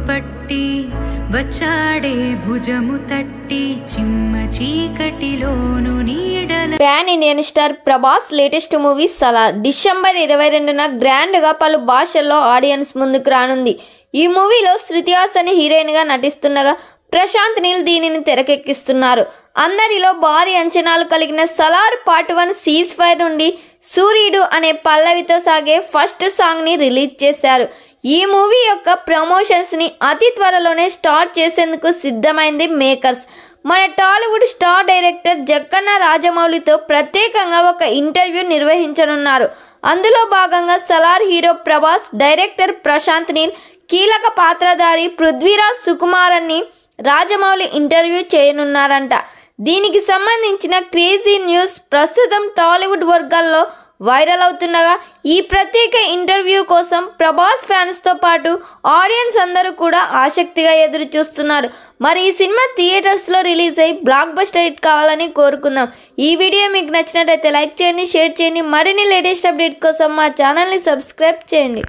పట్టి వచ్చాడే భుజము తట్టి చిమ్మ చీకటిలోను నీడల. Pan Indian star Prabhas latest movie Salaar December 22న గ్రాండ్ గా పలు భాషల్లో ఆడియన్స్ ముందుకు రానుంది. ఈ మూవీలో శృతి హాసన్ హీరోయిన్ గా నటిస్తుండగా ప్రశాంత్ నీల్ దీనిని తెరకెక్కిస్తున్నారు. అందరిలో భారీ అంచనాలు కలిగిన సలార్ పార్ట్ 1 సీజ్ ఫైర్ నుండి సూర్యుడు అనే పల్లవితో సాగే ఫస్ట్ సాంగ్ ని రిలీజ్ చేశారు. ఈ మూవీ యొక్క ప్రమోషన్స్ ని అతి త్వరలోనే స్టార్ట్ చేసేందుకు సిద్ధమైంది మేకర్స్. మన టాలీవుడ్ స్టార్ డైరెక్టర్ జక్కన్న రాజమౌళితో ప్రత్యేకంగా ఒక ఇంటర్వ్యూ నిర్వహించనున్నారు. అందులో భాగంగా సలార్ హీరో ప్రభాస్, డైరెక్టర్ ప్రశాంత్ నీల్, కీలక పాత్రధారి పృథ్వీరాజ్ సుకుమారన్ని రాజమౌళి ఇంటర్వ్యూ చేయనున్నారంట. దీనికి సంబంధించిన క్రేజీ న్యూస్ ప్రస్తుతం టాలీవుడ్ వర్గాల్లో వైరల్ అవుతుండగా ఈ ప్రత్యేక ఇంటర్వ్యూ కోసం ప్రభాస్ ఫ్యాన్స్తో పాటు ఆడియన్స్ అందరూ కూడా ఆసక్తిగా ఎదురు చూస్తున్నారు. మరి ఈ సినిమా థియేటర్స్లో రిలీజ్ అయ్యి బ్లాక్ బస్టర్ హిట్ కావాలని కోరుకుందాం. ఈ వీడియో మీకు నచ్చినట్లయితే లైక్ చేయండి, షేర్ చేయండి. మరిన్ని లేటెస్ట్ అప్డేట్ కోసం మా ఛానల్ని సబ్స్క్రైబ్ చేయండి.